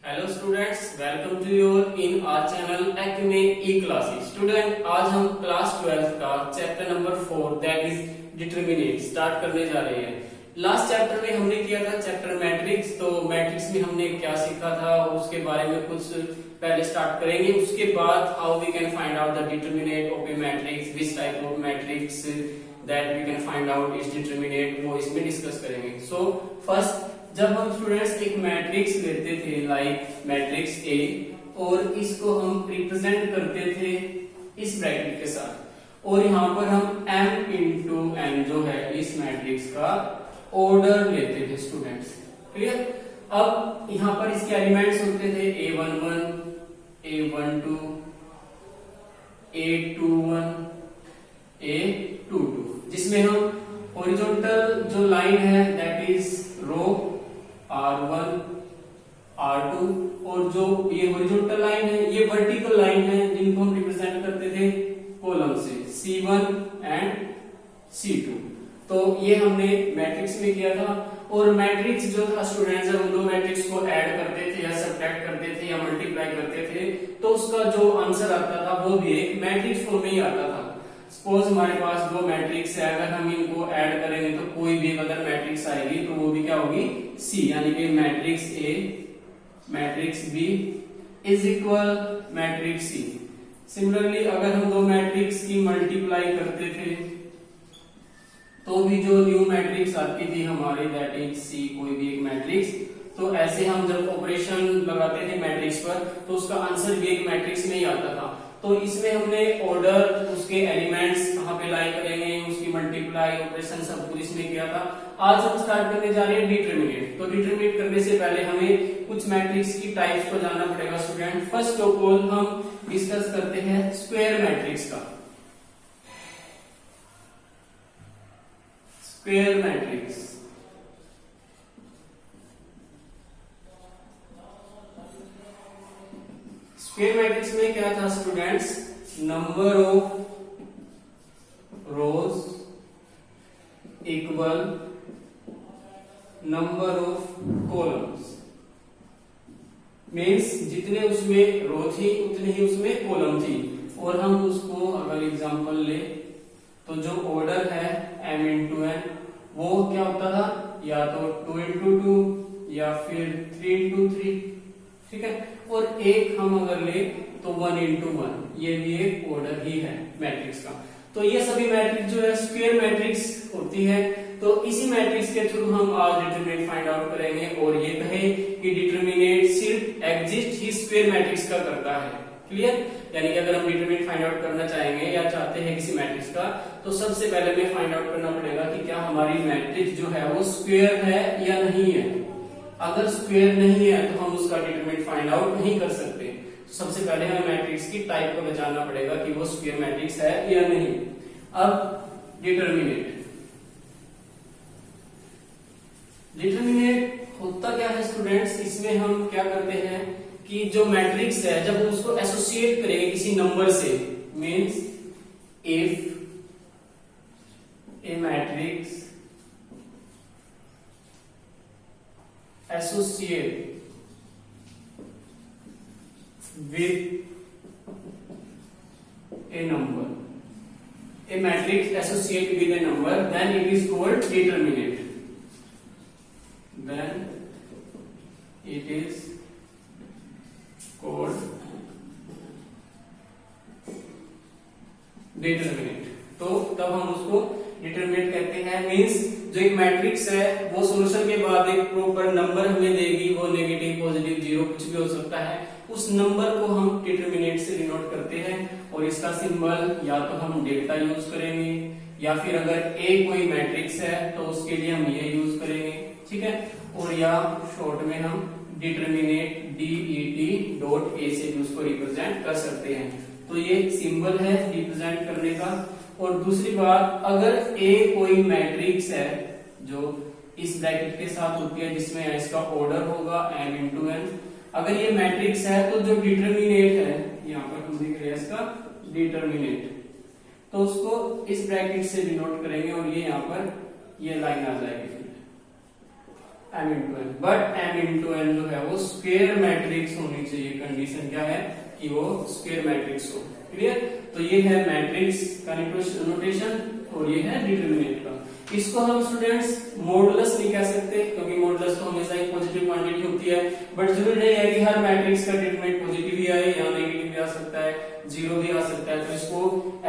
Hello students, welcome to your in our channel Acme e classes. Student, आज हम class 12 का chapter number 4 that is determinant start करने जा रहे हैं। लास्ट चैप्टर में हमने किया था चैप्टर मैट्रिक्स। तो मैट्रिक्स में हमने क्या सीखा था और उसके बारे में कुछ पहले स्टार्ट करेंगे। उसके बाद how we can find out the determinant of a matrix, which type of matrix that we can find out is determinant, वो इसमें डिस्कस करेंगे। सो फर्स्ट, जब हम स्टूडेंट्स एक मैट्रिक्स लेते थे लाइक मैट्रिक्स ए और इसको हम रिप्रेजेंट करते थे इस ब्रैकेट के साथ, और यहाँ पर हम m इंटू n जो है इस मैट्रिक्स का ऑर्डर लेते थे स्टूडेंट्स। क्लियर? अब यहाँ पर इसके एलिमेंट्स होते थे a11, a12, a21, a22, जिसमें हम हॉरिजॉन्टल जो लाइन है that is row R1, R2, और जो ये हॉरिजॉन्टल लाइन है ये वर्टिकल लाइन है जिनको हम रिप्रेजेंट करते थे कॉलम से C1 एंड C2। तो ये हमने मैट्रिक्स में किया था। और मैट्रिक्स जो था स्टूडेंट्स, जब हम दो मैट्रिक्स को ऐड करते थे या सब्ट्रैक्ट करते थे या मल्टीप्लाई करते थे तो उसका जो आंसर आता था वो भी एक मैट्रिक्स फॉर्म में ही आता था। सपोज हमारे पास दो मैट्रिक्स है, अगर हम इनको ऐड करेंगे तो कोई भी अगर मैट्रिक्स आएगी तो वो भी क्या होगी, सी, यानी कि matrix A matrix B is equal matrix C. Similarly अगर हम दो मैट्रिक्स की मल्टीप्लाई करते थे तो भी जो न्यू मैट्रिक्स आती थी हमारी दैट इज सी, कोई भी एक मैट्रिक्स। तो ऐसे हम जब ऑपरेशन लगाते थे मैट्रिक्स पर तो उसका आंसर भी एक मैट्रिक्स में ही आता था। तो इसमें हमने ऑर्डर, उसके एलिमेंट्स कहाँ पे लाई करेंगे, उसकी मल्टीप्लाई ऑपरेशन सब कुछ इसमें किया था। आज हम स्टार्ट करने जा रहे हैं डिटरमिनेट। तो डिटरमिनेट करने से पहले हमें कुछ मैट्रिक्स की टाइप्स को जानना पड़ेगा स्टूडेंट। फर्स्ट ऑफ ऑल हम डिस्कस करते हैं स्क्वायर मैट्रिक्स का। स्क्वायर मैट्रिक्स, स्क्वायर मैट्रिक्स में क्या था students, number of rose equal number of columns. Means जितने उसमें रो थी उतनी ही उसमें कॉलम थी। और हम उसको अगर एग्जांपल ले तो जो ऑर्डर है m इंटू n वो क्या होता था, या तो 2 इंटू 2 या फिर 3 इंटू 3। ठीक है? और एक हम अगर ले तो 1 इंटू 1, ये भी एक ऑर्डर ही है मैट्रिक्स का। तो ये सभी मैट्रिक्स जो है स्क्वायर मैट्रिक्स होती है। तो इसी मैट्रिक्स के थ्रू हम आज डिटरमिनेट फाइंड आउट करेंगे और ये कहे कि डिटरमिनेट सिर्फ एग्जिस्ट ही स्क्वायर मैट्रिक्स का करता है। क्लियर? यानी कि अगर हम डिटरमिनेट फाइंड आउट करना चाहेंगे या चाहते हैं किसी मैट्रिक्स का तो सबसे पहले हमें फाइंड आउट करना पड़ेगा कि क्या हमारी मैट्रिक्स जो है वो स्क्वायर है या नहीं है। अगर स्क्वायर नहीं है तो हम उसका डिटरमिनेट फाइंड आउट नहीं कर सकते। सबसे पहले हमें मैट्रिक्स की टाइप को पहचानना पड़ेगा कि वो स्क्वायर मैट्रिक्स है या नहीं। अब डिटरमिनेट होता क्या है स्टूडेंट्स, इसमें हम क्या करते हैं कि जो मैट्रिक्स है जब हम उसको एसोसिएट करेंगे किसी नंबर से, means if A matrix associate with a number, a matrix associate with a number, then it is called determinate. Then it is called determinate. तो तब हम उसको डिटरमिनेट कहते हैं। मींस जो एक मैट्रिक्स है वो सॉल्यूशन के बाद एक प्रॉपर नंबर हमें देगी, वो नेगेटिव पॉजिटिव जीरो कुछ भी हो सकता है। उस नंबर को हम डिटरमिनेट से डिनोट करते हैं और इसका सिंबल या तो हम डेल्टा यूज करेंगे या फिर अगर ए कोई मैट्रिक्स है तो उसके लिए हम ये यूज करेंगे। ठीक है? और या शॉर्ट में हम डिटरमिनेट DET डॉट ए से भी उसको रिप्रेजेंट कर सकते हैं। तो ये सिंबल है रिप्रेजेंट करने का। और दूसरी बात, अगर ए कोई मैट्रिक्स है जो इस ब्रैकेट के साथ होती है जिसमें इसका ऑर्डर होगा m इंटू n, अगर ये मैट्रिक्स है तो जो डिटरमिनेट है यहाँ पर हम देख रहे हैं इसका डिटरमिनेट, तो उसको इस ब्रैकेट से डिनोट करेंगे और ये यहाँ पर ये लाइन आ जाएगी। m into n, but m into n जो है वो स्क्वायर मैट्रिक्स होनी चाहिए। कंडीशन क्या है कि वो स्क्वायर मैट्रिक्स हो। क्लियर? तो ये है मैट्रिक्स का नोटेशन और ये है डिटरमिनेंट का। इसको हम स्टूडेंट्स मॉडुलस नहीं कह सकते क्योंकि मॉडुलस तो हमेशा एक पॉजिटिव क्वांटिटी होती है, बट जरूरी नहीं है कि हर मैट्रिक्स का डिटरमिनेंट पॉजिटिव ही आए या नेगेटिव भी आ सकता है, जीरो भी आ सकता है। तो इसको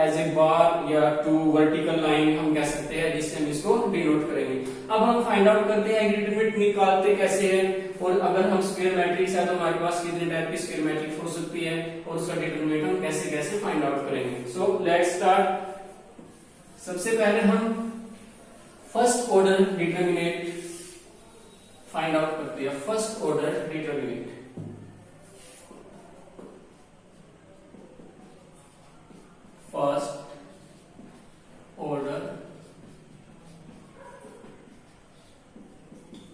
एज ए बार या टू वर्टिकल लाइन हम कह सकते हैं जिससे हम इसको डिनोट करेंगे। अब हम फाइंड आउट करते हैं डिटरमिनेंट निकालते कैसे हैं, और अगर हम स्क्वायर मैट्रिक्स है तो हमारे पास कितने टाइप की स्क्वायर मैट्रिक्स हो सकती है और उसका डिटरमिनेंट हम कैसे कैसे फाइंड आउट करेंगे। So let's start. सबसे पहले हम first order determinant find out करते हैं। First order determinant, first order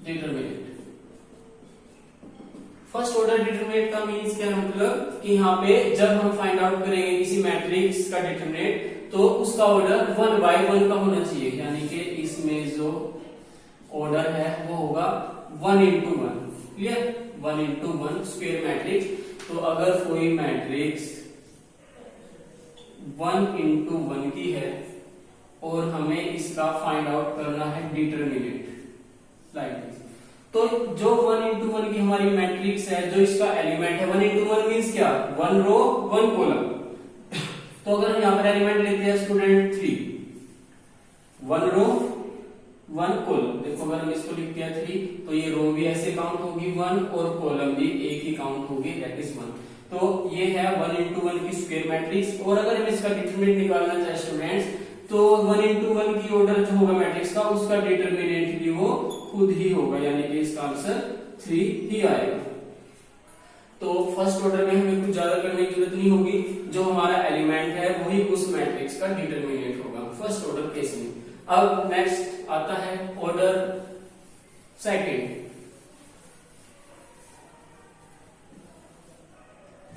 determinant. First order determinant का मीन्स क्या है, मतलब कि यहाँ पे जब हम फाइंड आउट करेंगे किसी मैट्रिक्स का डिटरमिनेंट तो उसका ऑर्डर 1 by 1 का होना चाहिए, यानी कि इसमें जो ऑर्डर है वो होगा 1 into 1। Clear? 1 into 1 square matrix. तो अगर कोई मैट्रिक्स 1 into 1 की है और हमें इसका फाइंड आउट करना है डिटरमिनेंट लाइक दिस, तो जो 1 into 1 की हमारी मैट्रिक्स है, जो इसका एलिमेंट है 1 into 1 मीन्स क्या, 1 रो 1 कॉलम। तो अगर हम यहाँ पर एलिमेंट लेते हैं स्टूडेंट 3, 1 रो 1 कॉलम। देखो अगर हम इसको लिखते हैं 3 तो ये रो भी ऐसे काउंट होगी 1 और कॉलम भी एक ही काउंट होगी, दैट इज 1। तो ये है 1 into 1 की स्क्वायर मैट्रिक्स। और अगर हम इसका डिटरमिनेंट निकालना चाहे स्टूडेंट्स तो 1 into 1 की ऑर्डर जो होगा मैट्रिक्स का उसका डिटरमिनेंट भी वो खुद ही होगा, यानी कि इसका आंसर 3 ही आएगा। तो फर्स्ट ऑर्डर में हमें कुछ ज्यादा करने की जरूरत नहीं होगी, जो हमारा एलिमेंट है वही उस मैट्रिक्स का डिटरमिनेंट होगा फर्स्ट ऑर्डर केस में। अब नेक्स्ट आता है order second.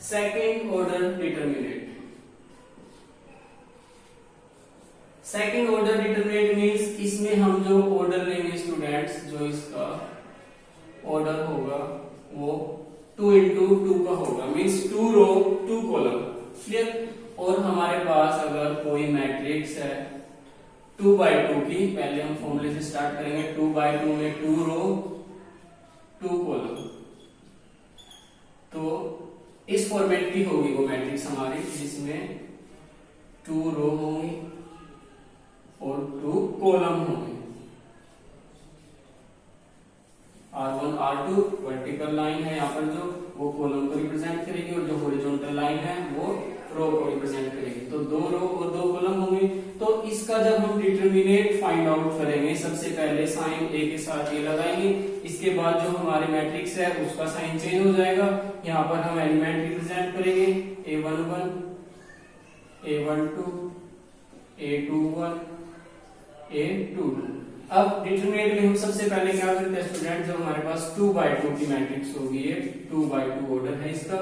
Second order determinant. Second order determinant means इसमें हम जो ऑर्डर लेंगे स्टूडेंट्स, जो इसका ऑर्डर होगा वो 2 into 2 का होगा, मींस 2 रो 2 कॉलम। क्लियर? और हमारे पास अगर कोई मैट्रिक्स है 2 by 2 की, पहले हम फॉर्मूले से स्टार्ट करेंगे। 2 by 2 में 2 रो 2 कॉलम, तो इस फॉर्मेट की होगी वो मैट्रिक्स हमारी, जिसमें 2 रो होंगी और 2 कॉलम होंगे। R1 R2 वर्टिकल लाइन है यहाँ पर जो वो कॉलम को रिप्रेजेंट करेगी और जो हॉरिजॉन्टल लाइन है वो रो को रिप्रेजेंट करेगी। तो 2 रो और 2 कॉलम होंगे। तो इसका जब हम डिटरमिनेंट फाइंड आउट करेंगे, सबसे पहले साइन ए के साथ ये लगाएंगे, इसके बाद जो हमारे मैट्रिक्स है उसका साइन चेंज हो जाएगा। यहाँ पर हम एलिमेंट रिप्रेजेंट करेंगे A11 A12 A21 A22। अब डिटरमिनेंट में हम सबसे पहले क्या करते हैं स्टूडेंट, जब हमारे पास 2 by 2 की मैट्रिक्स होगी, ये 2 by 2 ऑर्डर है इसका,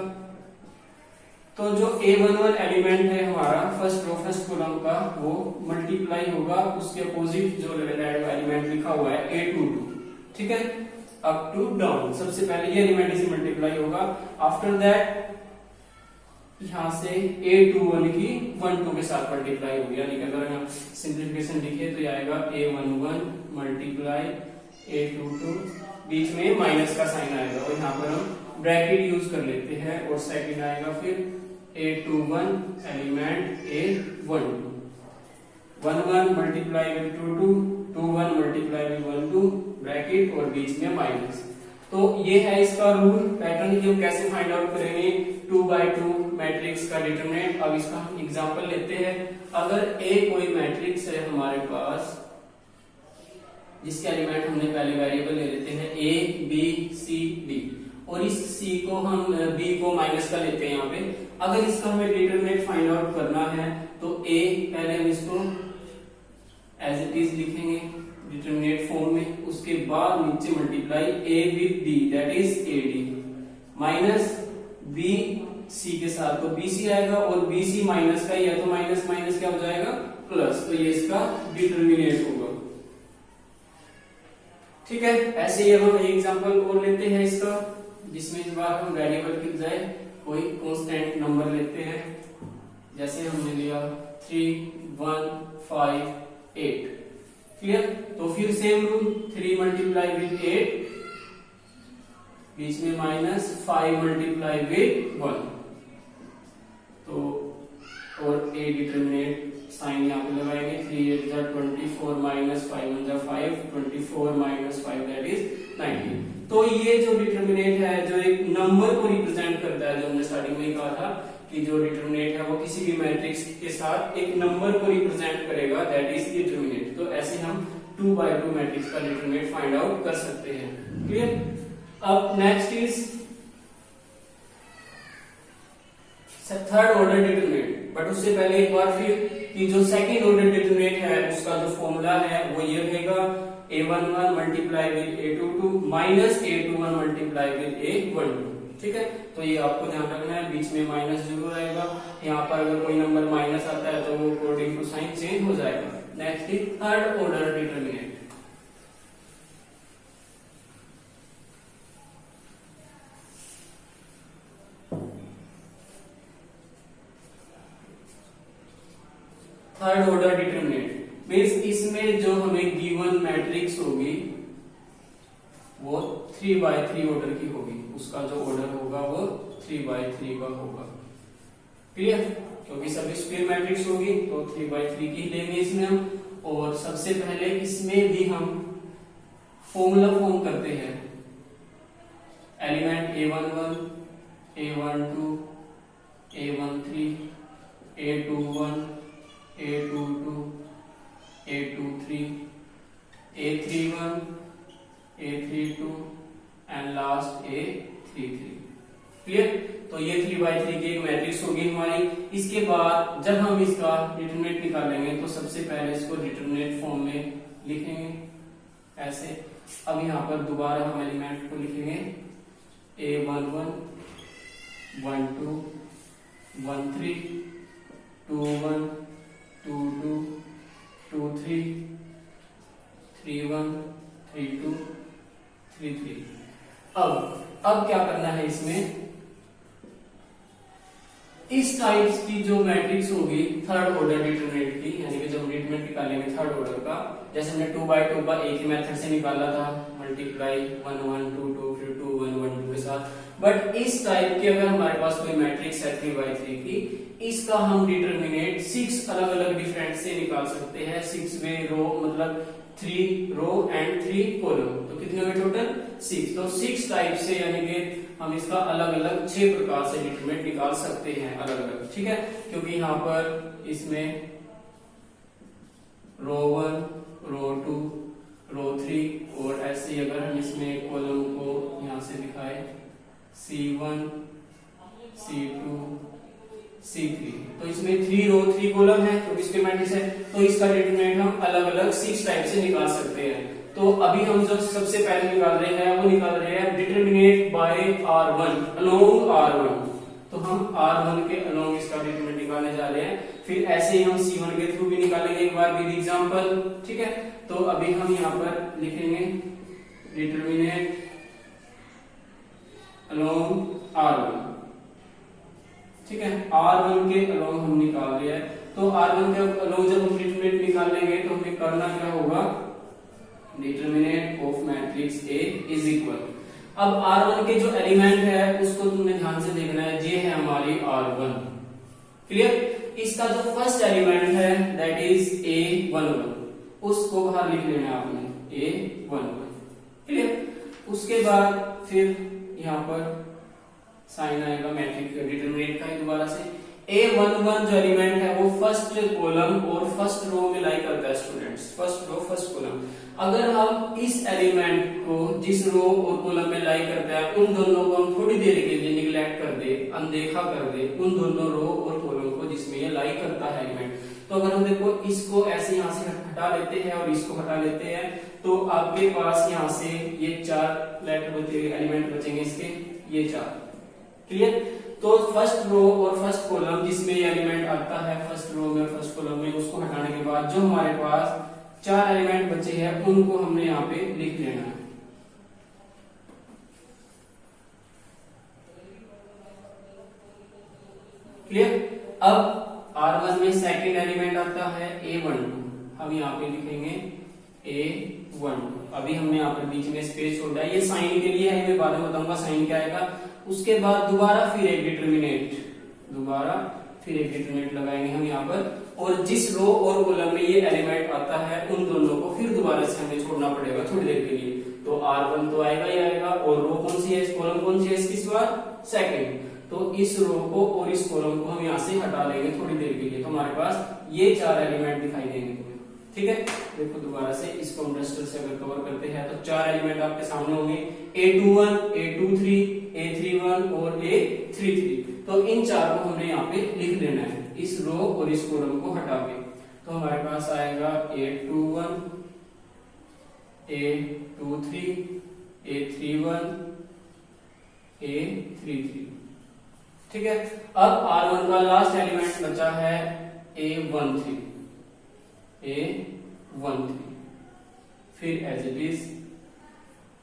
तो जो A11 एलिमेंट है हमारा फर्स्ट रो फर्स्ट कॉलम का वो मल्टीप्लाई होगा उसके अपोजिट जो एलिमेंट लिखा हुआ है A22। ठीक है, अप टू डाउन। सबसे पहले ये एलिमेंट इसे मल्टीप्लाई होगा, आफ्टर दैट यहां से A21 की 1 2 के साथ मल्टीप्लाई होगी, यानी कि अगर हम सिंप्लीफिकेशन लिखे तो ये आएगा A11 मल्टीप्लाई A22, बीच में माइनस का साइन आएगा और यहाँ पर हम ब्रैकेट यूज कर लेते हैं, और सेकंड आएगा फिर A21 element A12 11 multiply with 22 21 multiply with 12 bracket और बीच में माइनस। तो ये है इसका रूल पैटर्न कि हम कैसे फाइंड आउट करेंगे 2 by 2 मैट्रिक्स का डिटरमिनेंट। अब इसका हम एग्जांपल लेते हैं। अगर A कोई मैट्रिक्स है हमारे पास जिसके एलिमेंट हमने पहले वेरिएबल ले लेते हैं A B C D, और इस C को हम B को माइनस का लेते हैं यहाँ पे। अगर इसका हमें डिटरमिनेंट फाइंड आउट करना है तो A पहले हम इसको एज इट इज लिखेंगे डिटरमिनेंट फॉर्म में, उसके बाद नीचे multiply A with B that is AD minus B C के साथ, तो BC आएगा और BC माइनस का ही है तो माइनस माइनस क्या हो जाएगा प्लस, तो ये इसका डिटरमिनेंट होगा। ठीक है, ऐसे ही हम एक एग्जांपल और लेते हैं इसका, जिसमें इस बार हम वेरिएबल की बजाय कोई कांस्टेंट नंबर लेते हैं। जैसे हमने लिया 3, 1, 5, 8। क्लियर? तो फिर सेम रूल, 3 मल्टीप्लाई विद 8, बीच में माइनस 5 मल्टीप्लाई विद 1। तो और ए डिटरमिनेट साइन यहाँ पे लगाएंगे, 3 8 जा 24 माइनस 5 1 जा 5, 24 माइनस 5 दैट इज 19। तो ये जो डिटरमिनेट है, जो एक नंबर को रिप्रेजेंट करता है, जो हमने स्टार्टिंग में ही कहा था कि जो डिटरमिनेट है वो किसी भी मैट्रिक्स के साथ एक नंबर को रिप्रेजेंट करेगा, दैट इज डिटरमिनेट। तो ऐसे हम 2x2 मैट्रिक्स का डिटरमिनेट फाइंड आउट कर सकते हैं। क्लियर? अब next is third order determinate, but उससे पहले एक बार फिर कि जो सेकंड ऑर्डर डिटरमिनेट है उसका जो फॉर्मूला है वो ये रहेगा, a11 multiply with a22 minus a21 multiply with a12। ठीक है, तो ये आपको ध्यान रखना है, बीच में माइनस जरूर आएगा। यहाँ पर अगर कोई नंबर माइनस आता है तो वो अकॉर्डिंग टू साइन चेंज हो जाएगा। Next is third order determinate. Third order determinate means इसमें जो हमें गिवन मैट्रिक्स होगी वो 3x3 ऑर्डर की होगी, उसका जो ऑर्डर होगा वो 3x3 का होगा। क्लियर? क्योंकि सभी स्क्वायर मैट्रिक्स होगी तो 3x3 की लेंगे इसमें हम। और सबसे पहले इसमें भी हम फॉर्मूला फॉर्म करते हैं, element a11 a12 a13 a21 a22 a23 a31 a32 and last a33। Clear? तो ये 3x3 की एक मैट्रिक्स होगी हमारी। इसके बाद जब हम इसका डिटरमिनेंट निकालेंगे तो सबसे पहले इसको डिटरमिनेंट फॉर्म में लिखेंगे ऐसे। अब यहाँ पर दोबारा हम एलिमेंट को लिखेंगे a11 12 13 21 22 23 31 32 33। अब क्या करना है इसमें, इस टाइप्स की जो मैट्रिक्स होगी थर्ड ऑर्डर डिटरमिनेंट की, यानी कि जब हम डिटरमिनेंट निकालेंगे थर्ड ऑर्डर का, जैसे हमने 2x2 का एक ही मेथड से निकाला था, मल्टीप्लाई 1 1 2 2 फिर 2 1 1 2 के साथ। बट इस टाइप की अगर हमारे पास कोई मैट्रिक्स है 3x3 की, इसका हम डिटरमिनेट 6 अलग अलग डिफरेंट से निकाल सकते हैं। 6 में रो मतलब 3 रो एंड 3 कॉलम, तो कितने हुए टोटल 6। तो 6 टाइप से यानी कि हम इसका अलग अलग 6 प्रकार से डिटरमिनेट निकाल सकते हैं अलग अलग। ठीक है, क्योंकि यहाँ पर इसमें रो 1 रो 2 रो 3 और ऐसे ही अगर हम इसमें कॉलम को यहाँ से दिखाए C1 C2 C3, तो इसमें 3 रो 3 कॉलम है तो इसके मैट्रिक्स है, तो इसका डिटरमिनेंट हम अलग अलग 6 टाइप से निकाल सकते हैं। तो अभी हम जो सबसे पहले निकाल रहे हैं वो निकाल रहे हैं determinate bye R1 along R1। तो हम R1 के अलोंग इसका डिटरमिनेंट निकालने जा रहे हैं। फिर ऐसे ही हम C1 के थ्रू भी निकालेंगे एक बार विद एग्जांपल। ठीक है, तो अभी हम यहाँ पर लिखेंगे डिटरमिनेट अलोंग R1। ठीक है, R1 के अलोंग हम निकाल रहे हैं। तो R1 के अलोंग जब हम डिटरमिनेंट निकालेंगे तो हमें करना क्या होगा, determinant of matrix A is equal. अब R1 के जो एलिमेंट है उसको तुमने ध्यान से देखना है, ये है हमारी R1। क्लियर? इसका जो फर्स्ट एलिमेंट है दैट इज A11, उसको बाहर लिख लेना है आपने A11। क्लियर? उसके बाद फिर यहाँ पर साइन आएगा मैट्रिक्स डिटरमिनेंट का ही दोबारा से। A11 जो एलिमेंट है वो फर्स्ट कॉलम और फर्स्ट रो में लाई करता है students, first row first column. अगर हम इस एलिमेंट को जिस रो और कॉलम में लाई करता है उन दोनों को हम थोड़ी देर के लिए निगलेक्ट कर दे, अनदेखा कर दे उन दोनों रो और कॉलम को जिसमें ये लाई करता है एलिमेंट, तो अगर हम देखो इसको ऐसे यहाँ से हटा लेते हैं और इसको हटा लेते हैं तो आपके पास यहाँ से ये 4 लेटर बचेंगे, एलिमेंट बचेंगे इसके ये 4। क्लियर? तो फर्स्ट रो और फर्स्ट कॉलम जिसमें ये एलिमेंट आता है फर्स्ट रो में फर्स्ट कॉलम में, उसको हटाने के बाद जो हमारे पास 4 एलिमेंट बचे हैं उनको हमने यहाँ पे लिख लेना है। क्लियर? अब R1 में सेकंड एलिमेंट आता है A12, हम यहाँ पे लिखेंगे A12। अभी हमने यहाँ पर बीच में स्पेस छोड़ा है, ये साइन के लिए है, मैं बाद में बताऊंगा साइन क्या आएगा। उसके बाद दोबारा फिर एक डिटरमिनेंट लगाएंगे हम यहाँ पर, और जिस रो और कॉलम में ये एलिमेंट आता है उन दोनों को फिर दोबारा से हमें छोड़ना पड़ेगा थोड़ी देर के लिए। तो R1 तो आएगा ही आएगा, और रो कौन सी है, कॉलम कौन सी है इसकी बार, सेकंड। तो इस रो को और इस कॉलम को हम यहाँ से हटा लेंगे थोड़ी देर के लिए, तो हमारे पास ये 4 एलिमेंट दिखाई देंगे तुम्हें। ठीक है, देखो दोबारा से इसको हम रजिस्टर से अगर कवर करते हैं तो 4 एलिमेंट आपके सामने होंगे, A21, A23, A31 और A33। तो इन 4 को हमने यहाँ पे लिख लेना है इस रो और इस कॉलम को हटा के। तो हमारे पास आएगा A21, A23, A31, A33। ठीक है, अब R1 का लास्ट एलिमेंट बचा है A13, फिर एज इट इज।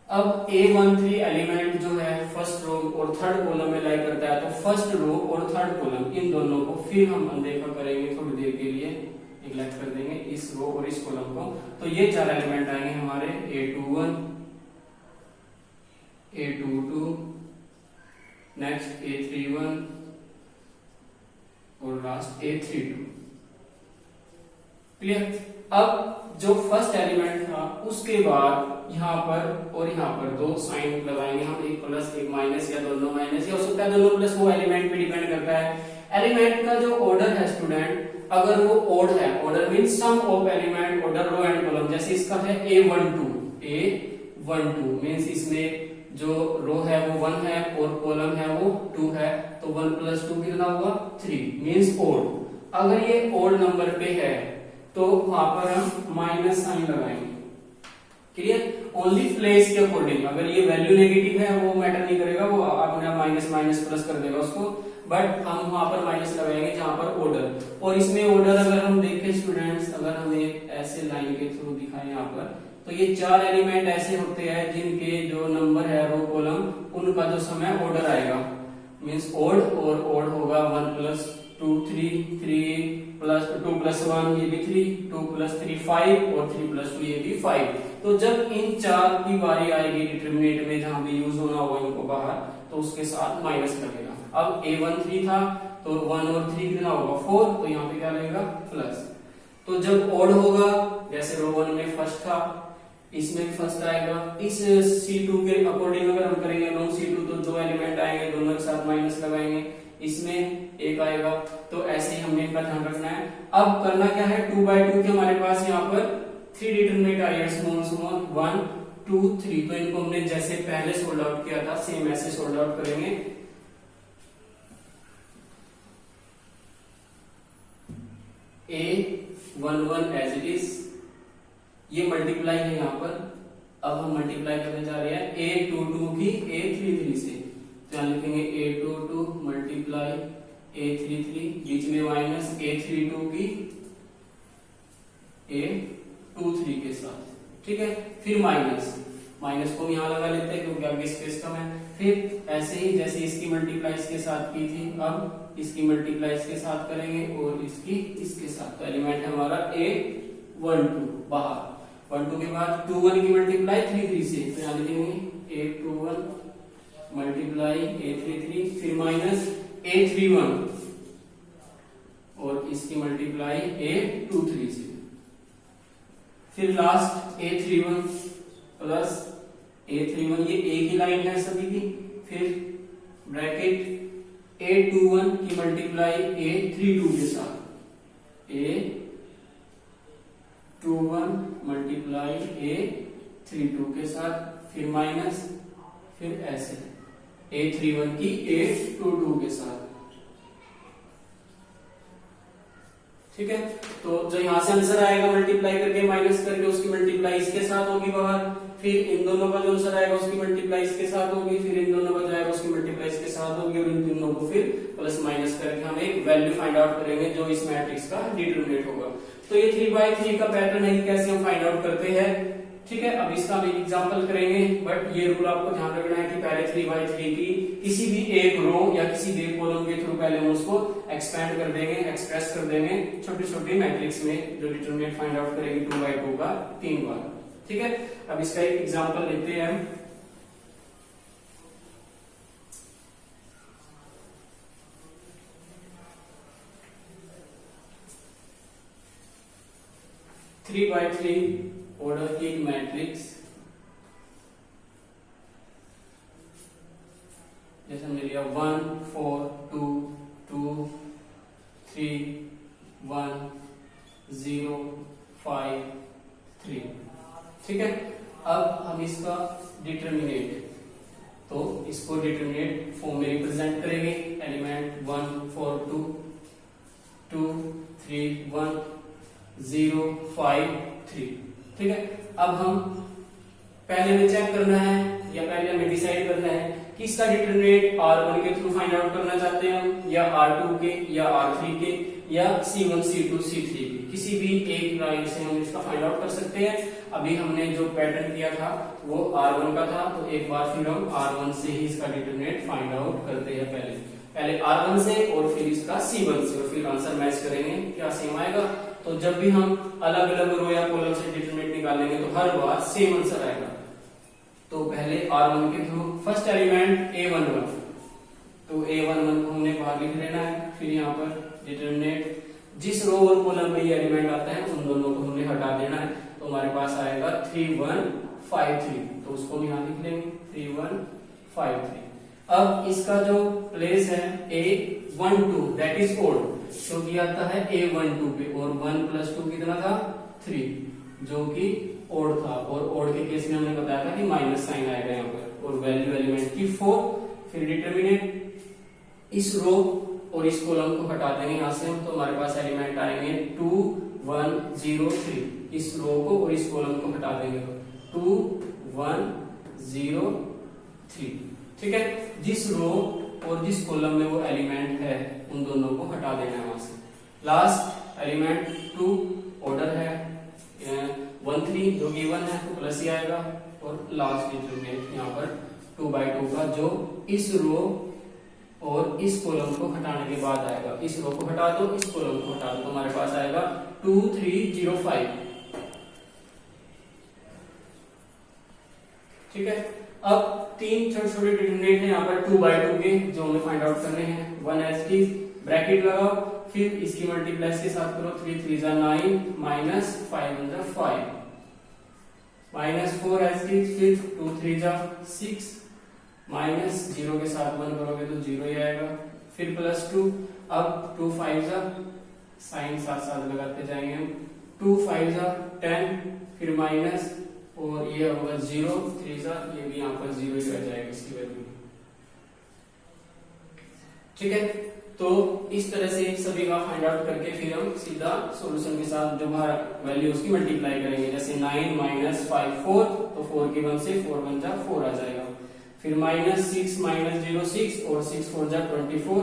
अब A13 एलिमेंट जो है फर्स्ट रो और थर्ड कॉलम में लाई करता है, तो फर्स्ट रो और थर्ड कॉलम इन दोनों को फिर हम अनदेखा करेंगे थोड़ी देर के लिए, नेग्लेक्ट कर देंगे इस रो और इस कॉलम को। तो ये 4 एलिमेंट आएंगे हमारे A21, A22, नेक्स्ट A31 और लास्ट A32। क्लियर? अब जो फर्स्ट एलिमेंट था उसके बाद यहाँ पर और यहाँ पर 2 साइन लगाएंगे हम, एक प्लस एक माइनस या दोनों माइनस, या हो सकता है दोनों प्लस, वो एलिमेंट पे डिपेंड करता है। एलिमेंट का जो ऑर्डर है स्टूडेंट, अगर वो ऑड है, order means sum of element, order row and column, जैसे इसका है A12 मींस इसमें जो रो है वो 1 है और कॉलम है वो 2 है, तो 1 + 2 कितना हुआ 3 मींस ऑड। अगर ये ऑड नंबर पे है तो वहां पर हम माइनस साइन लगाएंगे। क्लियर? ओनली प्लेस के अकॉर्डिंग, अगर ये वैल्यू नेगेटिव है वो मैटर नहीं करेगा, वो अपने माइनस माइनस प्लस कर देगा उसको, बट हम वहां पर माइनस लगाएंगे जहां पर ऑर्डर। और इसमें ऑर्डर अगर हम देखें स्टूडेंट्स, अगर हमें ऐसे लाइन के थ्रू दिखाएं यहाँ पर, तो ये 4 एलिमेंट ऐसे होते हैं जिनके जो नंबर है रो कॉलम, उनका जो समय ऑर्डर आएगा मींस ऑड, और ऑड होगा 1 + 2 3, 3 + 2 + 1 ये भी 3, 2 + 3 5 और 3 + 2 ये भी 5। तो जब इन 4 की बारी आएगी डिटरमिनेंट में जहां भी यूज होना होगा इनको बाहर, तो उसके साथ माइनस लगेगा। अब A13 था तो 1 और 3 कितना होगा 4, तो यहाँ पे क्या लगेगा प्लस। तो जब ऑड होगा, जैसे रो 1 में फर्स्ट था, इसमें भी फर्स्ट आएगा। इस C2 के अकॉर्डिंग अगर हम करेंगे लॉन्ग C2, तो 2 एलिमेंट आएंगे, दोनों के साथ माइनस लगाएंगे, इसमें एक आएगा। तो ऐसे ही हमने इनका ध्यान रखना है। अब करना क्या है, 2/2 के हमारे पास यहाँ पर 3 डिटरमिनेंट आए, स्मॉल 1 2 3। तो इनको हमने जैसे पहले सोल्ड आउट किया था सेम ऐसे सोल्ड आउट करेंगे। A11 एज इट इज, ये मल्टीप्लाई है यहाँ पर। अब हम मल्टीप्लाई करने जा रहे हैं A22 की A33 से, तो यहाँ लिखेंगे A22 मल्टीप्लाई A33, बीच में माइनस A32 की A23 के साथ। ठीक है, फिर माइनस को यहाँ लगा लेते हैं क्योंकि आगे स्पेस कम है। फिर ऐसे ही जैसे इसकी मल्टीप्लाई इसके साथ की थी, अब इसकी मल्टीप्लाई इसके साथ करेंगे और इसकी इसके साथ। तो एलिमेंट है हमारा A12 बाहर। 12 के बाद 21 की मल्टीप्लाई 33 से, तो यहाँ लिखेंगे A21 मल्टीप्लाई A33, फिर माइनस A31 और इसकी मल्टीप्लाई A23 से, फिर लास्ट A31 प्लस A31, ये एक ही लाइन है सभी की। फिर ब्रैकेट A21 की मल्टीप्लाई A32 के साथ, A21 मल्टीप्लाई A32 के साथ, फिर माइनस, फिर ऐसे A31 की A22 के साथ। ठीक है, तो जो यहां से आंसर आएगा मल्टीप्लाई करके माइनस करके, उसकी मल्टीप्लाई इसके साथ होगी बाहर, फिर इन दोनों का जो आंसर आएगा उसकी मल्टीप्लाई इसके साथ होगी, फिर इन दोनों का जो आएगा उसकी मल्टीप्लाई इसके साथ होगी, और इन दोनों को फिर प्लस माइनस करके हम एक वैल्यू फाइंड आउट करेंगे जो इस मैट्रिक्स का डिटरमिनेंट होगा। तो ये 3x3 का पैटर्न है कि कैसे हम फाइंड आउट करते हैं। ठीक है, अब इसका हम एक एग्जांपल करेंगे, बट ये रूल आपको ध्यान रखना है कि पहले 3x3 की किसी भी एक रो या किसी भी एक कॉलम के थ्रू पहले हम उसको एक्सपेंड कर देंगे, एक्सप्रेस कर देंगे छोटे छोटे मैट्रिक्स में, जो डिटरमिनेंट फाइंड आउट करेंगे 2x2 का 3 बार। ठीक है, अब इसका एक एग्जांपल लेते हैं हम। थ्री बाय थ्री ऑर्डर की मैट्रिक्स, जैसे हमने लिया 1 4 2 2 3 1 0 5 3। ठीक है, अब हम इसका डिटरमिनेट, तो इसको डिटरमिनेट फॉर्म में रिप्रेजेंट करेंगे। एलिमेंट 1 4 2 2 3 1 0 5 3। ठीक है, अब हम पहले हमें चेक करना है या पहले हमें डिसाइड करना है कि इसका डिटरमिनेंट R1 के थ्रू फाइंड आउट करना चाहते हैं हम, या R2 के, या R3 के, या C1 C2 C3 के, किसी भी एक लाइन से हम इसका फाइंड आउट कर सकते हैं। अभी हमने जो पैटर्न किया था वो R1 का था, तो एक बार फिर हम R1 से ही इसका डिटरमिनेंट फाइंड आउट करते हैं। पहले R1 से और फिर इसका C1 से, और फिर आंसर मैच करेंगे, क्या सेम आएगा। तो जब भी हम अलग अलग रो या कॉलम से डिटरमिनेंट निकालेंगे तो हर बार सेम आंसर आएगा। तो पहले R1 के थ्रू फर्स्ट एलिमेंट A11, तो A11 को हमने बाहर लिख लेना है। फिर यहाँ पर डिटरमिनेंट जिस रो और कॉलम में ये एलिमेंट आता है उन दोनों को हमने हटा देना है, तो हमारे पास आएगा 3 1 5 3, तो उसको हम यहाँ लिख लेंगे 3 1 5 3। अब इसका जो प्लेस है A12 दैट इज ओड, क्योंकि आता है A12 पे, और 1 + 2 कितना था 3, जो कि ओड था, और ओड के केस में हमने बताया था कि माइनस साइन आएगा यहाँ पर, और वैल्यू एलिमेंट की 4। फिर डिटरमिनेंट इस रो और इस कॉलम को हटा देंगे यहाँ से हम, तो हमारे पास एलिमेंट आएंगे 2 1 0 3। इस रो को और इस कॉलम को हटा देंगे 2 1 0 3। ठीक है, जिस रो और जिस कॉलम में वो एलिमेंट है उन दोनों को हटा देना है वहां से। लास्ट एलिमेंट 2 ऑर्डर है 1 3 जो कि 1 है तो प्लस ही आएगा, और लास्ट डिटरमिनेंट यहाँ पर 2/2 का, जो इस रो और इस कॉलम को हटाने के बाद आएगा। इस रो को हटा दो, इस कॉलम को हटा दो, तो हमारे पास आएगा 2 3 0 5। ठीक है, अब तीन छोटे छोटे डिटरमिनेंट हैं यहाँ पर 2/2 के, जो हमें फाइंड आउट करने हैं। 1 एज इट इज, ब्रैकेट लगाओ, फिर इसकी मल्टीप्लाई के साथ करो, 3 3 9 minus 5 5 minus 4 as it is, फिर 2 3 6 माइनस 0 के साथ 1 करोगे तो 0 ही आएगा, फिर +2, अब 2 5 साइन साथ साथ लगाते जाएंगे हम, 2 5 10, फिर माइनस, और ये होगा 0 3 ये भी यहाँ पर 0 ही रह जाएगा इसकी वैल्यू। ठीक है, तो इस तरह से सभी का फाइंड आउट करके फिर हम सीधा सॉल्यूशन के साथ जो बाहर वैल्यू उसकी मल्टीप्लाई करेंगे। जैसे 9 - 5 4, तो 4 की 1 से 4 1 4 आ जाएगा, फिर -6 - 0 6, और 6 4 24,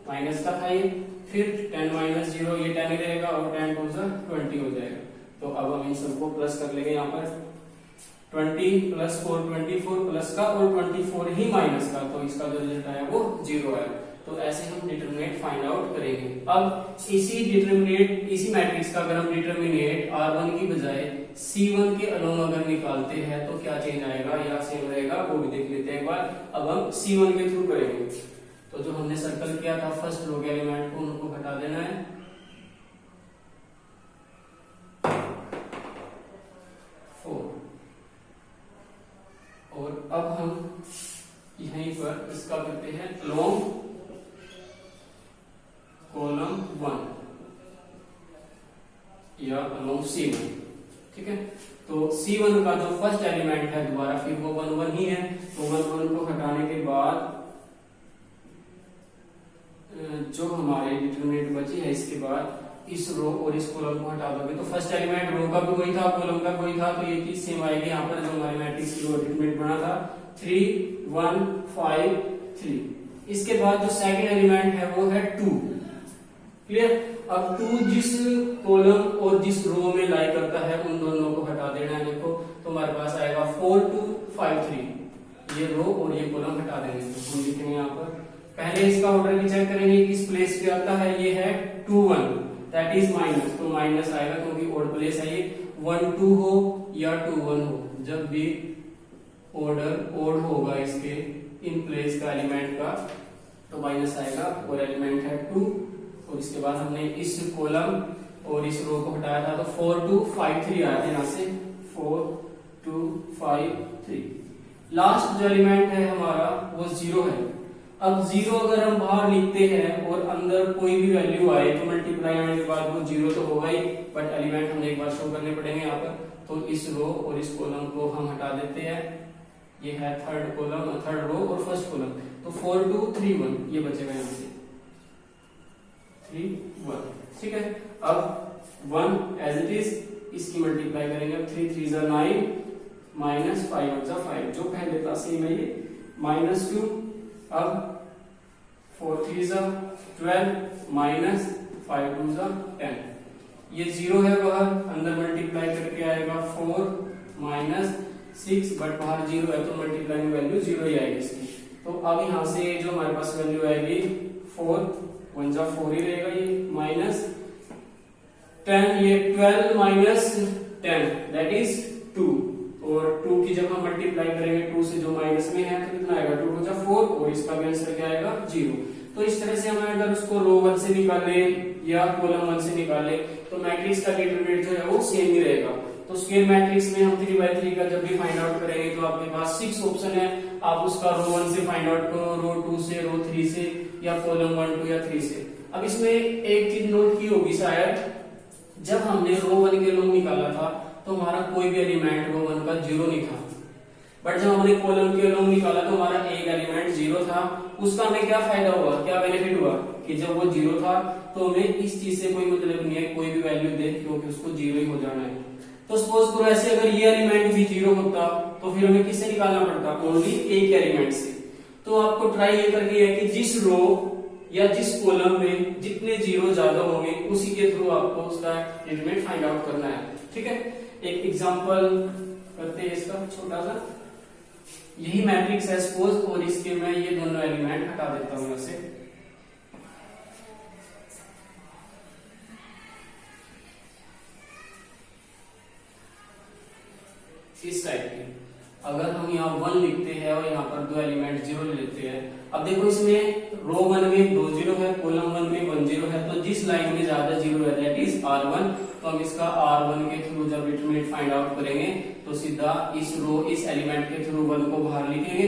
माइनस का था ये, फिर 10 - 0 ये 10 ही रहेगा, और 10 2 20 हो जाएगा। तो अब हम इन सबको प्लस कर लेंगे यहाँ पर, 20 + 4 24 प्लस का, और 24 ही माइनस का, तो इसका जो रिजल्ट आया वो 0 है। तो ऐसे हम डिटरमिनेंट फाइंड आउट करेंगे। अब इसी मैट्रिक्स का अगर हम डिटरमिनेंट R1 की बजाय C1 के अलोंग अगर निकालते हैं तो क्या चेंज आएगा या सेम रहेगा वो भी देख लेते हैं एक बार। अब हम C1 के थ्रू करेंगे, तो जो हमने सर्कल किया था फर्स्ट रो के एलिमेंट को उनको हटा देना है, और अब हम यहीं पर इसका करते हैं अलोंग कॉलम 1 या अलोंग C1। ठीक है, तो C1 का जो फर्स्ट एलिमेंट है दोबारा फिर वो 1 1 ही है, तो 1 1 को हटाने के बाद जो हमारे डिटरमिनेंट बची है इसके बाद इस रो और इस कॉलम को हटा दोगे तो फर्स्ट एलिमेंट रो का भी वही था, कॉलम का वही था, तो ये चीज सेम आएगी। यहाँ पर जो हमारे मैट्रिक्स की डिटरमिनेंट बना था 3 1 5 3। इसके बाद जो सेकंड एलिमेंट है वो है 2, क्लियर। अब टू जिस कॉलम और जिस रो में लाई करता है उन दोनों को हटा देना है। देखो तो हमारे पास आएगा 4 2 5 3, ये रो और ये कॉलम हटा देंगे। तो हम लिखेंगे यहाँ पर पहले इसका ऑर्डर भी चेक करेंगे किस प्लेस पे आता है। ये है 2 1, दैट इज माइनस, तो माइनस आएगा क्योंकि ऑड प्लेस है ये। 1 2 हो या 2 1 हो, जब भी ऑर्डर ओड होगा इसके इन प्लेस का एलिमेंट का तो माइनस आएगा। और एलिमेंट है 2, और इसके बाद हमने इस कॉलम और इस रो को हटाया था तो 4 2 5 3 आया था यहाँ से 4 2 5 3। लास्ट जो एलिमेंट है हमारा वो 0 है। अब 0 अगर हम बाहर लिखते हैं और अंदर कोई भी वैल्यू आए तो मल्टीप्लाई आने के बाद वो 0 तो होगा ही, बट एलिमेंट हमें एक बार शो करने पड़ेंगे यहाँ पर। तो इस रो और इस कॉलम को हम हटा देते हैं। ये है थर्ड कॉलम, थर्ड रो और फर्स्ट कॉलम। तो 4 2 3 1 ये बचेगा यहाँ से 3 1, ठीक है। अब 1 एज इट इज, इसकी मल्टीप्लाई करेंगे। अब 3 3 9 माइनस 5 1 5, जो पहले था सेम है ये, माइनस 2। अब 4 3 12 माइनस 5 2 10, ये 0 है बाहर, अंदर मल्टीप्लाई करके आएगा 4 माइनस 6, बट बाहर 0 है तो मल्टीप्लाई में वैल्यू 0 ही आएगी इसकी। तो अब यहाँ से जो हमारे पास वैल्यू आएगी 4 1 4 ही रहेगा, ये माइनस 10, ये 12 माइनस 10 दैट इज 2, और 2 की जब हम मल्टीप्लाई करेंगे 2 से जो माइनस में है तो कितना आएगा 2 4 4, और इसका भी आंसर क्या आएगा 0। तो इस तरह से हमें अगर उसको रो 1 से निकाले या कॉलम 1 से निकाले तो मैट्रिक्स का डिटरमिनेंट जो है वो सेम ही रहेगा। तो स्क्वायर मैट्रिक्स में हम 3/3 का जब भी फाइंड आउट करेंगे तो आपके पास 6 ऑप्शन है। आप उसका रो 1 से फाइंड आउट करो, रो 2 से, रो 3 से, या कॉलम 1 2 या 3 से। अब इसमें एक चीज नोट की होगी शायद, जब हमने रो 1 के लोग निकाला था तो हमारा कोई भी एलिमेंट रो 1 का 0 नहीं था, बट जब हमने कॉलम के लोग निकाला तो हमारा एक एलिमेंट 0 था। उसका हमें क्या फायदा हुआ, क्या बेनिफिट हुआ कि जब वो 0 था तो हमें इस चीज से कोई मतलब नहीं है कोई भी वैल्यू दे, क्योंकि उसको 0 ही हो जाना है। तो सपोज करो ऐसे अगर ये एलिमेंट भी 0 होता तो फिर हमें किससे निकालना पड़ता, ओनली एक एलिमेंट से। तो आपको ट्राई ये करनी है कि जिस रो या जिस कॉलम में जितने 0 ज्यादा होंगे उसी के थ्रू आपको उसका डिटरमिनेंट फाइंड आउट करना है, ठीक है। एक एग्जांपल करते हैं इसका छोटा सा। यही मैट्रिक्स है सपोज, और इसके मैं ये दोनों एलिमेंट हटा देता हूं ऐसे। इस टाइप की अगर हम यहाँ 1 लिखते हैं और यहाँ पर दो एलिमेंट 0 ले लेते हैं। अब देखो इसमें रो 1 में 2 0 है, कॉलम 1 में 1 0 है, तो जिस लाइन में ज्यादा 0 है दैट इज R1। तो हम इसका R1 के थ्रू जब डिटरमिनेंट फाइंड आउट करेंगे तो सीधा इस रो इस एलिमेंट के थ्रू 1 को बाहर लिखेंगे,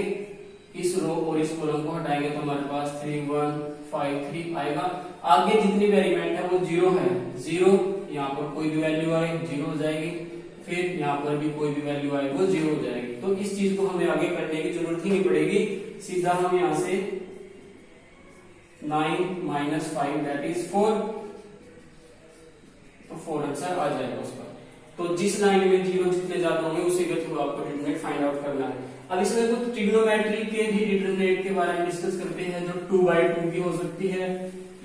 इस रो और इस कॉलम को हटाएंगे तो हमारे पास 3 1 5 3 आएगा। आगे जितनी भी एलिमेंट है वो 0 है, 0 यहाँ पर कोई भी वैल्यू आए 0 हो जाएगी, फिर यहाँ पर भी कोई भी वैल्यू आए वो 0 हो जाएगी। तो इस चीज को हमें आगे करने की जरूरत ही नहीं पड़ेगी, सीधा हम यहाँ से 9 माइनस 5 दैट इज 4, तो 4 आंसर आ जाएगा उसका। तो जिस लाइन में 0 जितने ज्यादा होंगे उसी के थ्रू आपको डिटरमिनेंट फाइंड आउट करना है। अब इसमें कुछ ट्रिग्नोमेट्री के भी डिटरमिनेंट के बारे में डिस्कस करते हैं, जो 2/2 भी हो सकती है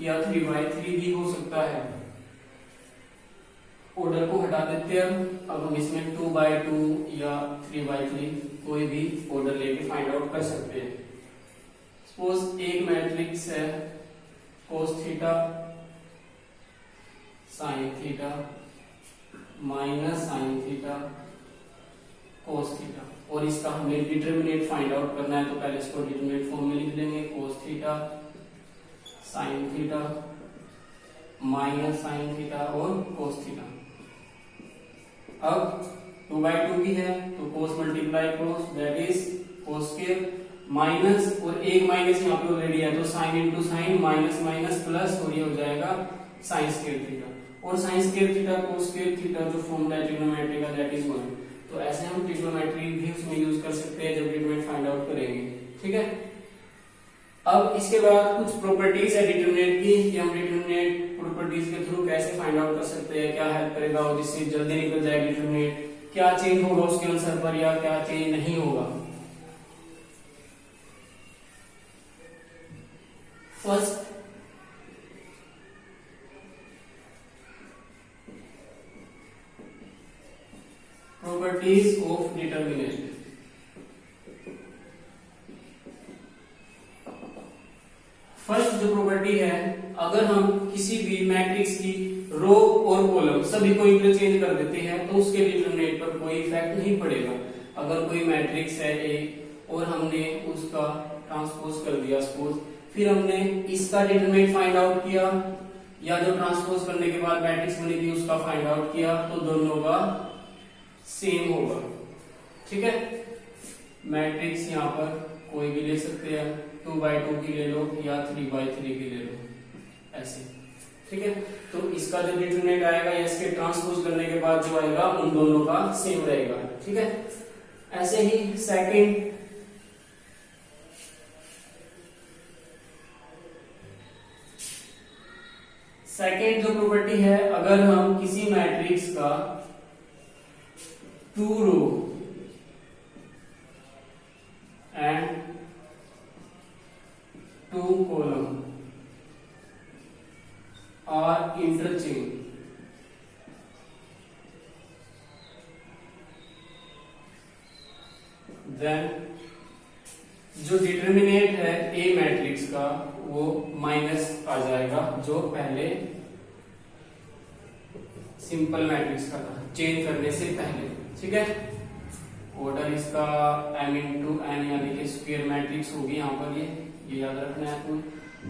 या 3/3 भी हो सकता है। ऑर्डर को हटा देते हैं। अब हम इसमें 2/2 या 3/3 कोई भी ऑर्डर लेके फाइंड आउट कर सकते हैं। सपोज एक मैट्रिक्स है cos theta sin theta minus sin theta cos theta, और इसका हमें डिटरमिनेंट फाइंड आउट करना है। तो पहले इसको डिटरमिनेंट फॉर्म में लिख लेंगे, cos theta sin theta minus sin theta और cos थीटा। अब 2/2 भी है तो cos multiply cos that is cos square, minus और एक माइनस यहाँ पे ऑलरेडी है तो sin into sine minus minus plus, और ये हो जाएगा sin स्क्वायर थीटा, और sin square theta cos square theta जो फॉर्मूला है ट्रिग्नोमेट्री का दैट इज 1। तो ऐसे हम ट्रिग्नोमेट्री भी उसमें यूज कर सकते हैं जब डिटरमिनेंट फाइंड आउट करेंगे, ठीक है। अब इसके बाद कुछ प्रॉपर्टीज है डिटरमिनेंट की, कि हम डिटरमिनेंट प्रॉपर्टीज के थ्रू कैसे फाइंड आउट कर सकते हैं, क्या हेल्प करेगा और जिससे जल्दी निकल जाए डिटरमिनेंट, क्या चेंज होगा उसके आंसर पर या क्या चेंज नहीं होगा। First properties of determinant. First जो प्रॉपर्टी है, अगर हम किसी भी मैट्रिक्स की रो और कॉलम सभी को इंटरचेंज कर देते हैं तो उसके डिटरमिनेंट पर कोई इफेक्ट नहीं पड़ेगा। अगर कोई मैट्रिक्स है ए और हमने उसका ट्रांसपोज कर दिया सपोज, फिर हमने इसका डिटरमिनेंट फाइंड आउट किया या जो ट्रांसपोज करने के बाद मैट्रिक्स बनी थी उसका फाइंड आउट किया, तो दोनों का सेम होगा। ठीक है, मैट्रिक्स यहाँ पर कोई भी ले सकते हैं, 2x2 की ले लो या 3x3 की ले लो, ऐसे। ठीक है, तो इसका जो डिटरमिनेंट आएगा या इसके ट्रांसपोज करने के बाद जो आएगा उन दोनों का सेम रहेगा। ठीक है, ऐसे ही सेकेंड जो प्रॉपर्टी है, अगर हम किसी मैट्रिक्स का 2 row and 2 column are interchanged, then जो डिटर्मिनेंट है ए मैट्रिक्स का वो माइनस आ जाएगा जो पहले सिंपल मैट्रिक्स का था चेंज करने से पहले। ठीक है, ऑर्डर इसका m इंटू एन यानी कि स्क्वायर मैट्रिक्स होगी यहाँ पर, ये याद रखना है आपको।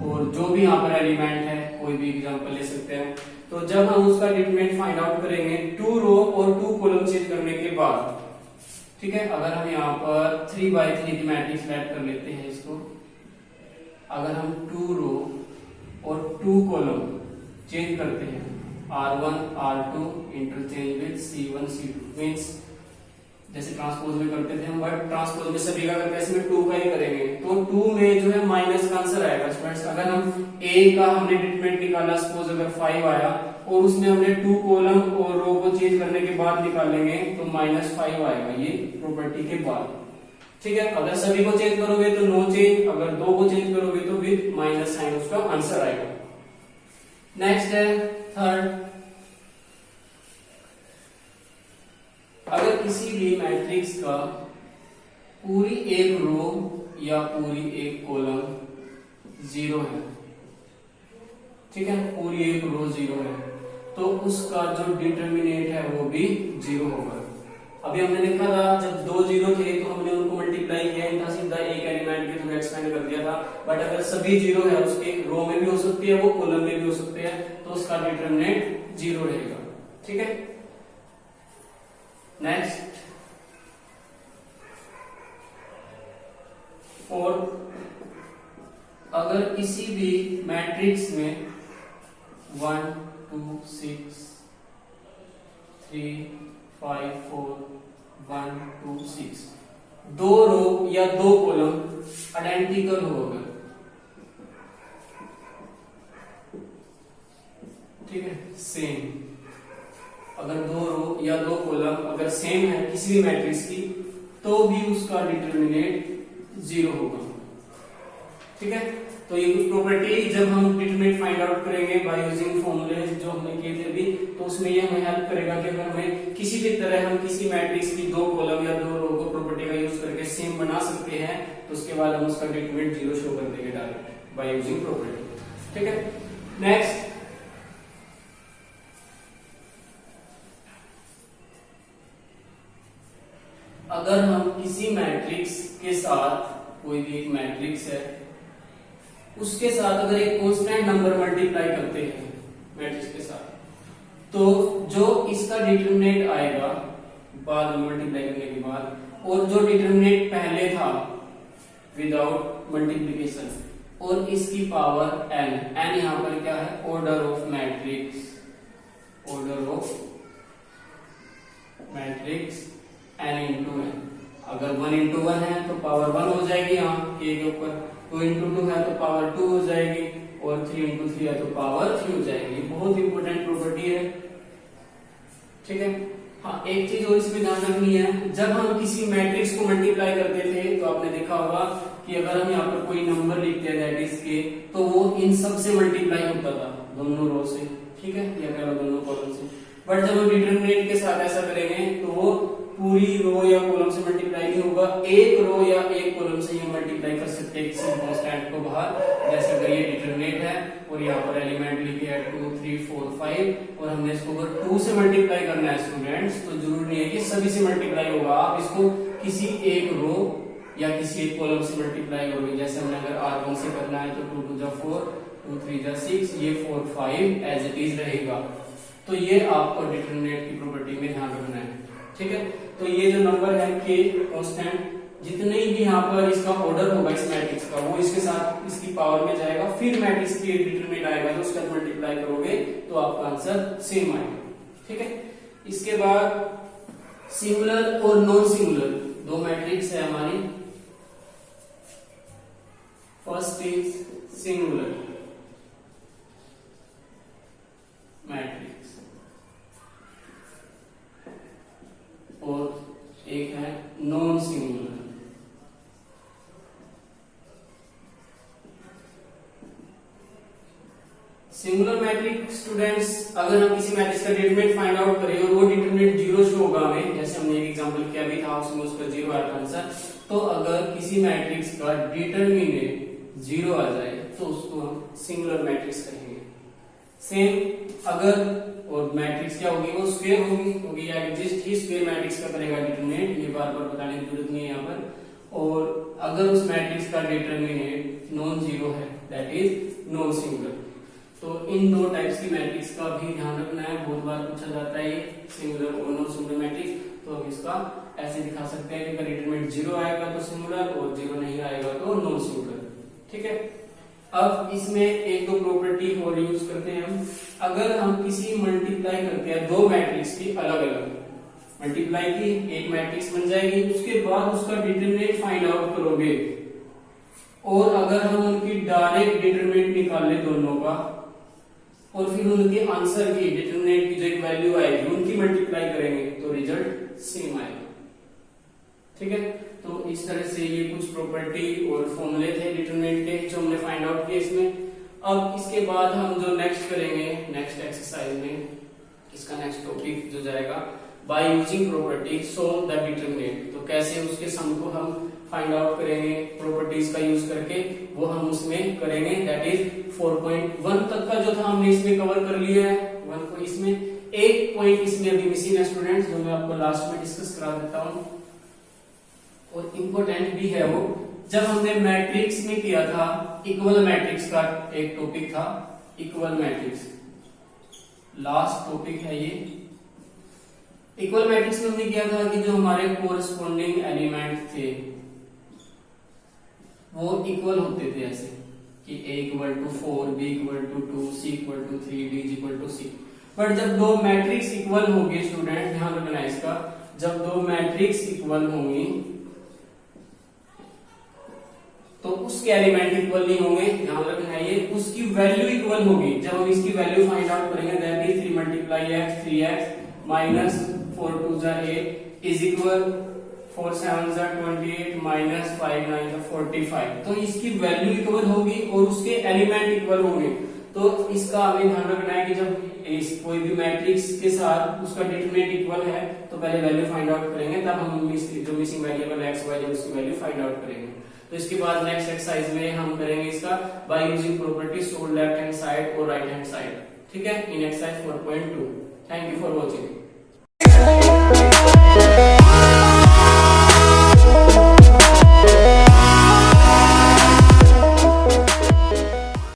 और जो भी यहाँ पर एलिमेंट है, कोई भी एग्जांपल ले सकते हैं। तो जब हम उसका डिटरमिनेंट फाइंड आउट करेंगे 2 रो और 2 कॉलम चेंज करने के बाद, ठीक है, अगर हम यहाँ पर 3x3 की मैट्रिक्स ऐड कर लेते हैं इसको, अगर हम 2 रो और 2 कॉलम चेंज करते हैं, R1 R2 interchange with C1 C2 means जैसे ट्रांसपोज में करते थे हम, बट ट्रांसपोज में सभी का करते हैं, इसमें 2 का ही करेंगे। तो 2 में जो है माइनस का आंसर आएगा स्टूडेंट्स। अगर हम ए का हमने डिटरमिनेंट निकाला, सपोज अगर 5 आया और उसमें हमने 2 कॉलम और रो को चेंज करने के बाद निकालेंगे तो -5 आएगा, ये प्रॉपर्टी के बाद। ठीक है, अगर सभी को चेंज करोगे तो नो चेंज, अगर 2 को चेंज करोगे तो विद माइनस साइन उसका आंसर आएगा। नेक्स्ट है थर्ड, अगर किसी भी मैट्रिक्स का पूरी एक रो या पूरी एक कॉलम 0 है, ठीक है, पूरी एक रो 0 है, तो उसका जो डिटरमिनेंट है वो भी 0 होगा। अभी हमने देखा था जब 2 0 थे तो हमने उनको मल्टीप्लाई किया, इनका सीधा एक एलिमेंट के थ्रू एक्सपेंड कर दिया था। बट अगर सभी 0 है, उसके रो में भी हो सकती है, वो कॉलम में भी हो सकते हैं, तो उसका डिटरमिनेंट 0 रहेगा। ठीक है, नेक्स्ट फोर्थ, अगर किसी भी मैट्रिक्स में 1 2 6 3 5 4 1 2 6 2 रो या 2 कॉलम आइडेंटिकल हो अगर, ठीक है, सेम, अगर 2 रो या 2 कॉलम अगर सेम है किसी भी मैट्रिक्स की तो भी उसका डिटरमिनेंट 0 होगा। ठीक है, तो ये कुछ प्रॉपर्टी जब हम डिटरमिनेंट फाइंड आउट करेंगे बाय यूजिंग फॉर्मूले जो हमने किए थे अभी, तो उसमें ये हमें हेल्प करेगा कि अगर हमें किसी भी तरह हम किसी मैट्रिक्स की 2 कॉलम या 2 रो को प्रॉपर्टी का यूज करके सेम बना सकते हैं, तो उसके बाद हम उसका डिटरमिनेंट 0 शो कर देंगे डायरेक्ट बाय यूजिंग प्रॉपर्टी। ठीक है, नेक्स्ट, अगर हम किसी मैट्रिक्स के साथ, कोई भी एक मैट्रिक्स है, उसके साथ अगर एक कांस्टेंट नंबर मल्टीप्लाई करते हैं मैट्रिक्स के साथ, तो जो इसका डिटरमिनेंट आएगा बाद में मल्टीप्लाई करने के बाद, और जो डिटरमिनेंट पहले था विदाउट मल्टीप्लिकेशन, और इसकी पावर n, n यहां पर क्या है, order of matrix, order of matrix n into n। अगर 1 इंटू 1 है तो पावर 1 हो जाएगी यहाँ k के ऊपर, 2 इंटू 2 है तो पावर 2 हो जाएगी, और 3 इंटू 3 है तो पावर 3 हो जाएगी। बहुत इंपॉर्टेंट प्रॉपर्टी है। ठीक है, हाँ, एक चीज और इसमें ध्यान रखनी है, जब हम किसी मैट्रिक्स को मल्टीप्लाई करते थे तो आपने देखा होगा कि अगर हम यहाँ पर कोई नंबर लिखते हैं दैट इज के, तो वो इन सब से मल्टीप्लाई होता था, दोनों रो से, ठीक है, या कह लो दोनों कॉलम से। बट जब हम डिटरमिनेंट के साथ ऐसा करेंगे तो वो पूरी रो या कॉलम से मल्टीप्लाई नहीं होगा, एक रो या एक कॉलम से ये मल्टीप्लाई कर सकते हैं किसी कांस्टेंट को बाहर। जैसे अगर ये डिटरमिनेंट है और यहाँ पर एलिमेंट लिखे है 2 3 4 5 और हमने इसको अगर 2 से मल्टीप्लाई करना है स्टूडेंट्स, तो जरूरी नहीं है कि सभी से मल्टीप्लाई होगा, आप इसको किसी एक रो या किसी एक कॉलम से मल्टीप्लाई करोगे। जैसे हमने अगर R1 से करना है तो 2 2 4 2 3 6, ये 4 5 एज इट इज रहेगा। तो ये आपको डिटरमिनेंट की प्रॉपर्टी में ध्यान रखना है, ठीक है। तो ये जो नंबर है k कांस्टेंट, जितने भी यहाँ पर इसका ऑर्डर होगा इस मैट्रिक्स का, वो इसके साथ इसकी पावर में जाएगा, फिर मैट्रिक्स की डिटरमिनेंट आएगा जो उसका मल्टीप्लाई करोगे तो आपका आंसर सेम आएगा, ठीक है। इसके बाद सिंगुलर और नॉन सिंगुलर दो मैट्रिक्स है हमारी। फर्स्ट इज सिंगुलर मैट्रिक्स और एक है non singular. Singular matrix students, अगर हम किसी मैट्रिक्स का डिटरमिनेंट फाइंड आउट करें और वो डिटरमिनेंट जीरो शो होगा हमें, जैसे हमने एक एग्जांपल किया भी था उसमें उसका जीरो आया था आंसर, तो अगर किसी मैट्रिक्स का डिटरमिनेंट जीरो आ जाए तो उसको हम सिंगुलर मैट्रिक्स कहेंगे। सेम अगर और मैट्रिक्स क्या होगी, वो स्क्वायर होगी या एग्जिस्ट ही स्क्वायर मैट्रिक्स का करेगा डिटरमिनेंट, ये बार बार बताने की जरूरत नहीं है यहाँ पर। और अगर उस मैट्रिक्स का डिटरमिनेंट नॉन जीरो है दैट इज नॉन सिंगुलर। तो इन दो टाइप्स की मैट्रिक्स का भी ध्यान रखना है, बहुत बार पूछा जाता है ये सिंगुलर और नॉन सिंगुलर मैट्रिक्स। तो हम इसका ऐसे दिखा सकते हैं कि डिटरमिनेंट जीरो आएगा तो सिंगुलर और जीरो नहीं आएगा तो नॉन सिंगुलर, ठीक है। अब इसमें एक दो प्रॉपर्टी और यूज करते हैं हम। अगर हम किसी मल्टीप्लाई करते हैं दो मैट्रिक्स की अलग अलग मल्टीप्लाई की, एक मैट्रिक्स बन जाएगी, उसके बाद उसका डिटरमिनेंट फाइंड आउट करोगे और अगर हम उनकी डायरेक्ट डिटरमिनेंट निकाल ले दोनों का और फिर उनके आंसर की डिटरमिनेंट की जो एक वैल्यू आएगी उनकी मल्टीप्लाई करेंगे तो रिजल्ट सेम आएगा, ठीक है। तो इस तरह से ये कुछ प्रॉपर्टी और फॉर्मूले थे डिटरमिनेंट के जो हमने फाइंड आउट किए इसमें। अब इसके बाद हम जो नेक्स्ट करेंगे नेक्स्ट एक्सरसाइज में, इसका नेक्स्ट टॉपिक जो जाएगा bye using property solve the determinant. तो कैसे उसके सम को हम फाइंड आउट करेंगे प्रॉपर्टीज का यूज करके, वो हम उसमें करेंगे। दैट इज 4.1 तक का जो था हमने इसमें कवर कर लिया है 1 को। इसमें एक पॉइंट इसमें अभी मिसिंग है स्टूडेंट्स, जो मैं आपको लास्ट में डिस्कस करा देता हूँ और इम्पोर्टेंट भी है वो। जब हमने मैट्रिक्स में किया था इक्वल मैट्रिक्स का एक टॉपिक था, इक्वल मैट्रिक्स लास्ट टॉपिक है ये। इक्वल मैट्रिक्स में हमने किया था कि जो हमारे कोरस्पॉन्डिंग एलिमेंट थे वो इक्वल होते थे, ऐसे कि a equal to 4, b equal to 2, c equal to 3, d equal to c। But जब दो मैट्रिक्स इक्वल होंगे स्टूडेंट, ध्यान रखना इसका, जब दो मैट्रिक्स इक्वल होंगी तो उसके एलिमेंट इक्वल नहीं होंगे, ध्यान रखना है ये, उसकी वैल्यू इक्वल होगी। जब हम इसकी वैल्यू फाइंड आउट करेंगे that is 3 multiply x 3x minus 4 2 8 is equal 4 7 28 minus 5 9 45। तो इसकी वैल्यू इक्वल होगी और उसके एलिमेंट इक्वल होंगे। तो इसका हमें ध्यान रखना है कि जब कोई भी मैट्रिक्स के साथ उसका डिटरमिनेंट इक्वल है तो पहले वैल्यू फाइंड आउट करेंगे, तब हम जो मिसिंग वेरिएबल x y है उसकी वैल्यू फाइंड आउट करेंगे। तो इसके बाद नेक्स्ट एक्सरसाइज में हम करेंगे इसका by using property solve left hand side और राइट हैंड साइड, ठीक है, in exercise 4.2। Thank you for watching.